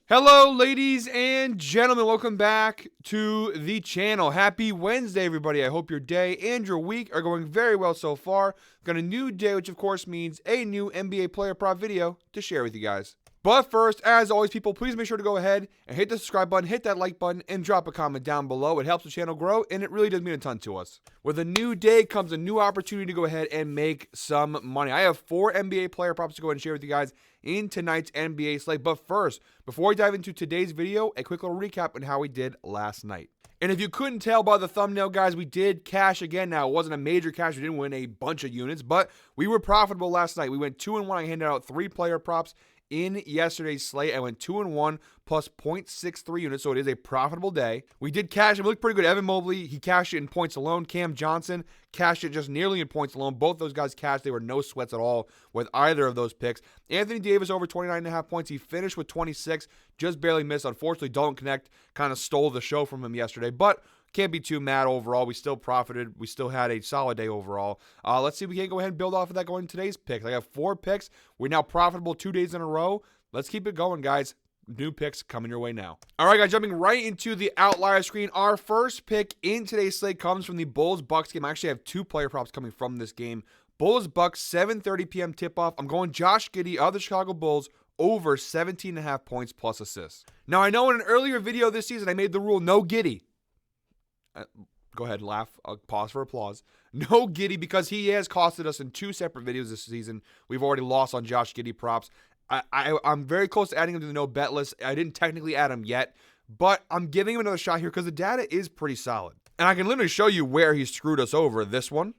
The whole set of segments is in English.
Hello, ladies and gentlemen. Welcome back to the channel. Happy Wednesday, everybody. I hope your day and your week are going very well so far. Got a new day, which of course means a new NBA player prop video to share with you guys. But first, as always, people, please make sure to go ahead and hit the subscribe button, hit that like button, and drop a comment down below. It helps the channel grow, and it really does mean a ton to us. With a new day comes a new opportunity to go ahead and make some money. I have 4 NBA player props to go ahead and share with you guys in tonight's NBA slate. But first, before we dive into today's video, a quick little recap on how we did last night. And if you couldn't tell by the thumbnail, guys, we did cash again. Now, it wasn't a major cash. We didn't win a bunch of units, but we were profitable last night. We went 2-1. I handed out 3 player props in yesterday's slate. I went 2-1 plus 0.63 units, so it is a profitable day. We did cash. It looked pretty good. Evan Mobley, he cashed it in points alone. Cam Johnson cashed it just nearly in points alone. Both those guys cashed. They were no sweats at all with either of those picks. Anthony Davis over 29.5 points. He finished with 26, just barely missed. Unfortunately, Dalton Connect kind of stole the show from him yesterday, but can't be too mad overall. We still profited. We still had a solid day overall. Let's see if we can go ahead and build off of that going into today's picks. I got 4 picks. We're now profitable 2 days in a row. Let's keep it going, guys. New picks coming your way now. All right, guys, jumping right into the outlier screen. Our first pick in today's slate comes from the Bulls-Bucks game. I actually have 2 player props coming from this game. Bulls-Bucks, 7:30 p.m. tip-off. I'm going Josh Giddey of the Chicago Bulls over 17.5 points plus assists. Now, I know in an earlier video this season, I made the rule no Giddey. Go ahead, laugh. I'll pause for applause. No Giddey, because he has costed us in 2 separate videos this season. We've already lost on Josh Giddey props. I'm very close to adding him to the no bet list. I didn't technically add him yet, but I'm giving him another shot here because the data is pretty solid. And I can literally show you where he screwed us over. This one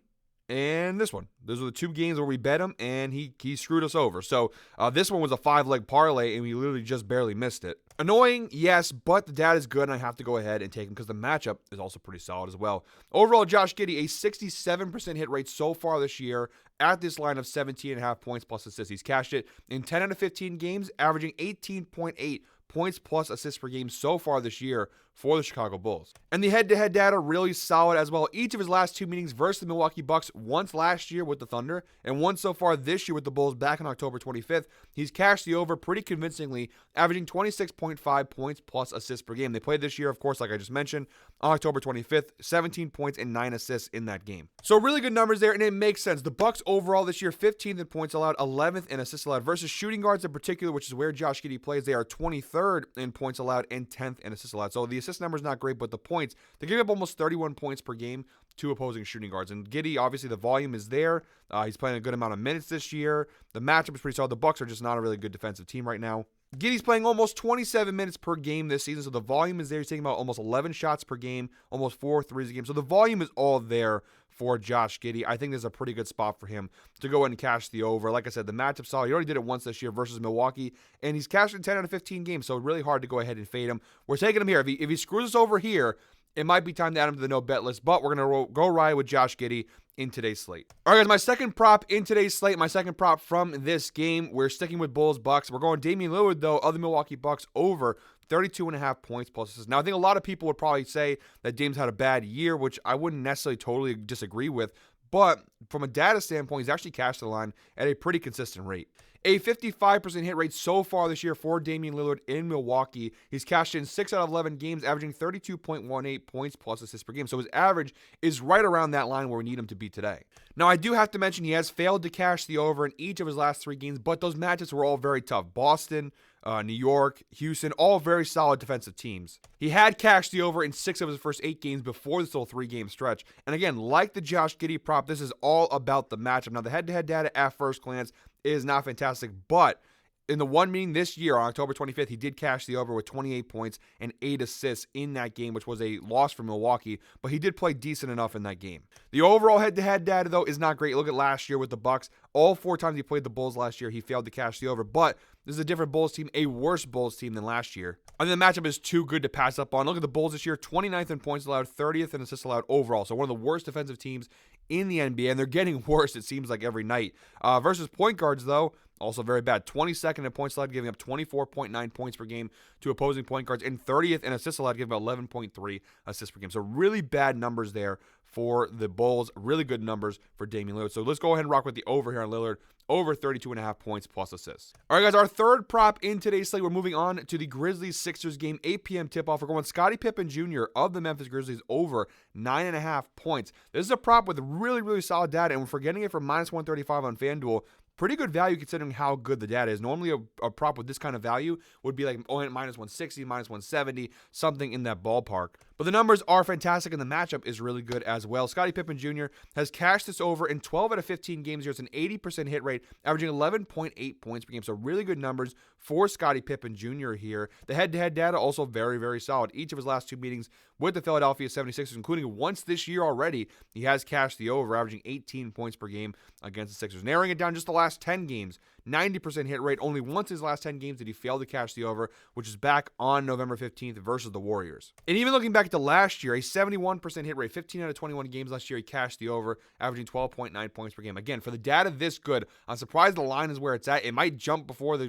and this one. Those are the 2 games where we bet him, and he screwed us over. So this one was a 5-leg parlay, and we literally just barely missed it. Annoying, yes, but the data is good, and I have to go ahead and take him because the matchup is also pretty solid as well. Overall, Josh Giddey, a 67% hit rate so far this year at this line of 17.5 points plus assists. He's cashed it in 10 out of 15 games, averaging 18.8 points plus assists per game so far this year for the Chicago Bulls. And the head-to-head data really solid as well. Each of his last 2 meetings versus the Milwaukee Bucks, once last year with the Thunder and once so far this year with the Bulls back on October 25th, he's cashed the over pretty convincingly, averaging 26.5 points plus assists per game. They played this year, of course, like I just mentioned, on October 25th, 17 points and 9 assists in that game. So really good numbers there, and it makes sense. The Bucks overall this year, 15th in points allowed, 11th in assists allowed, versus shooting guards in particular, which is where Josh Giddey plays. They are 23rd in points allowed and 10th in assists allowed. So the assist number is not great, but the points, they give up almost 31 points per game to opposing shooting guards. And Giddey, obviously, the volume is there. He's playing a good amount of minutes this year. The matchup is pretty solid. The Bucks are just not a really good defensive team right now. Giddey's playing almost 27 minutes per game this season, so the volume is there. He's taking about almost 11 shots per game, almost 4 threes a game. So the volume is all there for Josh Giddey. I think there's a pretty good spot for him to go ahead and cash the over. Like I said, the matchup's solid. He already did it once this year versus Milwaukee, and he's cashed in 10 out of 15 games, so really hard to go ahead and fade him. We're taking him here. If he screws us over here, it might be time to add him to the no bet list, but we're going to go ride with Josh Giddey in today's slate. All right, guys, my second prop in today's slate, my second prop from this game, we're sticking with Bulls-Bucks. We're going Damian Lillard, though, of the Milwaukee Bucks over 32.5 points plus assists. Now, I think a lot of people would probably say that Dame's had a bad year, which I wouldn't necessarily totally disagree with, but from a data standpoint, he's actually cashed the line at a pretty consistent rate. A 55% hit rate so far this year for Damian Lillard in Milwaukee. He's cashed in 6 out of 11 games, averaging 32.18 points plus assists per game. So his average is right around that line where we need him to be today. Now, I do have to mention he has failed to cash the over in each of his last 3 games, but those matchups were all very tough. Boston, New York, Houston, all very solid defensive teams. He had cashed the over in 6 of his first 8 games before this little 3-game stretch. And again, like the Josh Giddey prop, this is all about the matchup. Now, the head-to-head data at first glance is not fantastic, but in the one meeting this year on October 25th, he did cash the over with 28 points and 8 assists in that game, which was a loss for Milwaukee, but he did play decent enough in that game. The overall head-to-head data, though, is not great. Look at last year with the Bucks. All 4 times he played the Bulls last year, he failed to cash the over, but this is a different Bulls team, a worse Bulls team than last year. I think the matchup is too good to pass up on. Look at the Bulls this year, 29th in points allowed, 30th in assists allowed overall. So one of the worst defensive teams in the NBA, and they're getting worse, it seems like, every night. Versus point guards, though, also very bad. 22nd in points allowed, giving up 24.9 points per game to opposing point guards, and 30th in assists allowed, giving up 11.3 assists per game. So really bad numbers there for the Bulls. Really good numbers for Damian Lillard. So let's go ahead and rock with the over here on Lillard over 32.5 points plus assists. All right, guys, our third prop in today's slate. We're moving on to the Grizzlies-Sixers game, 8 p.m. tip-off. We're going Scottie Pippen Jr. of the Memphis Grizzlies over 9.5 points. This is a prop with really, really solid data, and we're getting it for minus 135 on FanDuel. Pretty good value considering how good the data is. Normally, a prop with this kind of value would be like minus 160, minus 170, something in that ballpark. But the numbers are fantastic, and the matchup is really good as well. Scottie Pippen Jr. has cashed this over in 12 out of 15 games here. It's an 80% hit rate, averaging 11.8 points per game. So really good numbers for Scottie Pippen Jr. here. The head-to-head data also very, very solid. Each of his last 2 meetings with the Philadelphia 76ers, including once this year already, he has cashed the over, averaging 18 points per game against the Sixers. Narrowing it down just the last 10 games, 90% hit rate. Only once in his last 10 games did he fail to cash the over, which is back on November 15th versus the Warriors. And even looking back to last year, a 71% hit rate, 15 out of 21 games last year, he cashed the over, averaging 12.9 points per game. Again, for the data this good, I'm surprised the line is where it's at. It might jump before the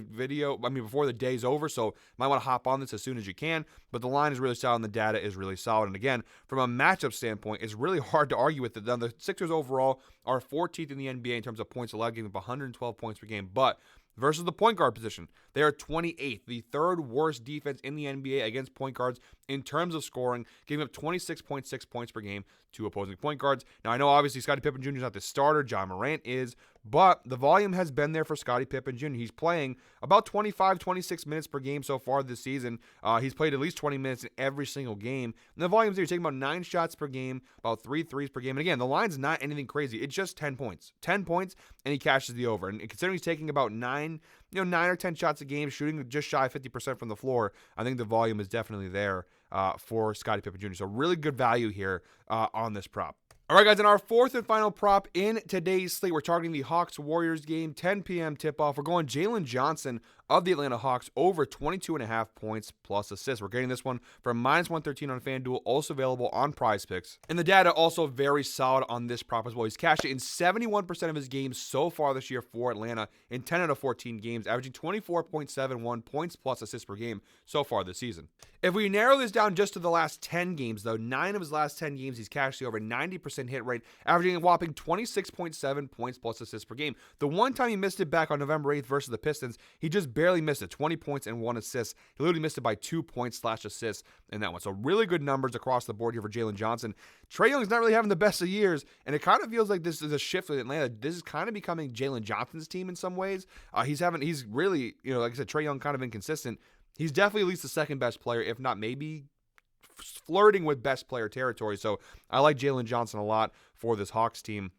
before the day's over, so you might want to hop on this as soon as you can, but the line is really solid and the data is really solid. And again, from a matchup standpoint, it's really hard to argue with it. The Sixers overall are 14th in the NBA in terms of points allowed, giving up 112 points per game, but versus the point guard position, they are 28th, the third worst defense in the NBA against point guards in terms of scoring, giving up 26.6 points per game to opposing point guards. Now, I know obviously Scottie Pippen Jr. is not the starter, John Morant is, but the volume has been there for Scottie Pippen Jr. He's playing about 25, 26 minutes per game so far this season. He's played at least 20 minutes in every single game. And the volume's there. You're taking about 9 shots per game, about 3 threes per game. And again, the line's not anything crazy. It's just 10 points. 10 points, and he cashes the over. And considering he's taking about 9 or 10 shots a game, shooting just shy of 50% from the floor, I think the volume is definitely there for Scottie Pippen Jr. So really good value here on this prop. All right, guys, in our fourth and final prop in today's slate, we're targeting the Hawks-Warriors game, 10 p.m. tip-off. We're going Jalen Johnson of the Atlanta Hawks over 22.5 points plus assists. We're getting this one from minus 113 on FanDuel, also available on Prize Picks. And the data also very solid on this prop as well. He's cashed it in 71% of his games so far this year for Atlanta in 10 out of 14 games, averaging 24.71 points plus assists per game so far this season. If we narrow this down just to the last 10 games, though, 9 of his last 10 games, he's cashed the over 90% hit rate, averaging a whopping 26.7 points plus assists per game. The one time he missed it back on November 8th versus the Pistons, he just barely missed it, 20 points and 1 assist. He literally missed it by 2 points / assists in that one. So really good numbers across the board here for Jalen Johnson. Trae Young's not really having the best of years, and it kind of feels like this is a shift with Atlanta. This is kind of becoming Jalen Johnson's team in some ways. He's really, like I said, Trae Young kind of inconsistent. He's definitely at least the second best player, if not maybe flirting with best player territory. So I like Jalen Johnson a lot for this Hawks team.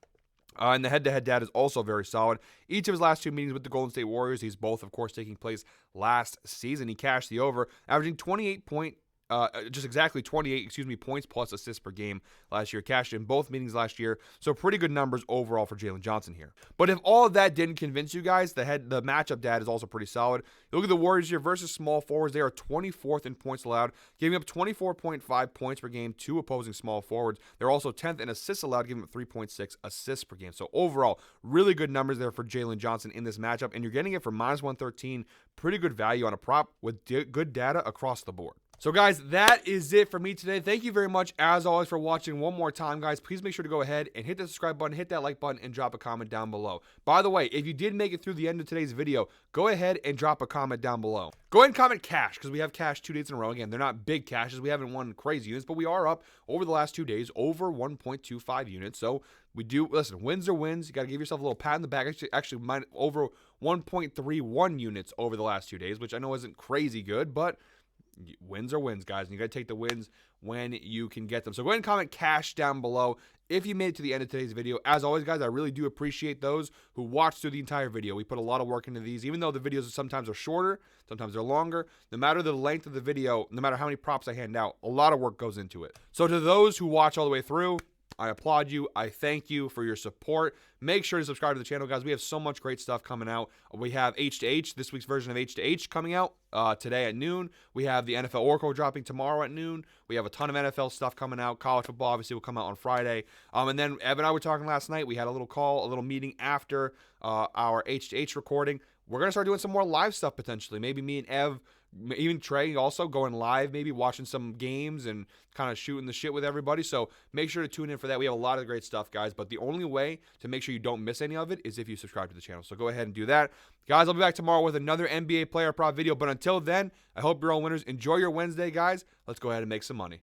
And the head-to-head data is also very solid. Each of his last 2 meetings with the Golden State Warriors, these both, of course, taking place last season. He cashed the over, averaging 28 points plus assists per game last year. Cashed in both meetings last year. So pretty good numbers overall for Jalen Johnson here. But if all of that didn't convince you guys, the matchup data is also pretty solid. You look at the Warriors here versus small forwards. They are 24th in points allowed, giving up 24.5 points per game to opposing small forwards. They're also 10th in assists allowed, giving up 3.6 assists per game. So overall, really good numbers there for Jalen Johnson in this matchup. And you're getting it for minus 113. Pretty good value on a prop with good data across the board. So, guys, that is it for me today. Thank you very much, as always, for watching. One more time, guys, please make sure to go ahead and hit the subscribe button, hit that like button, and drop a comment down below. By the way, if you did make it through the end of today's video, go ahead and drop a comment down below. Go ahead and comment cash, because we have cash 2 days in a row. Again, they're not big cashes. We haven't won crazy units, but we are up over the last 2 days, over 1.25 units. So, listen, wins are wins. You got to give yourself a little pat in the back. Actually, over 1.31 units over the last 2 days, which I know isn't crazy good, but wins are wins, guys, and you got to take the wins when you can get them. So go ahead and comment cash down below if you made it to the end of today's video. As always, guys, I really do appreciate those who watched through the entire video. We put a lot of work into these, even though the videos sometimes are shorter, sometimes they're longer. No matter the length of the video, no matter how many props I hand out, a lot of work goes into it. So to those who watch all the way through, I applaud you. I thank you for your support. Make sure to subscribe to the channel, guys. We have so much great stuff coming out. We have H2H, this week's version of H2H coming out today at noon. We have the NFL Oracle dropping tomorrow at noon. We have a ton of NFL stuff coming out. College football obviously will come out on Friday. And then Evan and I were talking last night. We had a little meeting after our H2H recording. We're going to start doing some more live stuff potentially. Maybe me and Ev Even Trey also going live, maybe watching some games and kind of shooting the shit with everybody. So make sure to tune in for that. We have a lot of great stuff, guys. But the only way to make sure you don't miss any of it is if you subscribe to the channel. So go ahead and do that. Guys, I'll be back tomorrow with another NBA player prop video. But until then, I hope you're all winners. Enjoy your Wednesday, guys. Let's go ahead and make some money.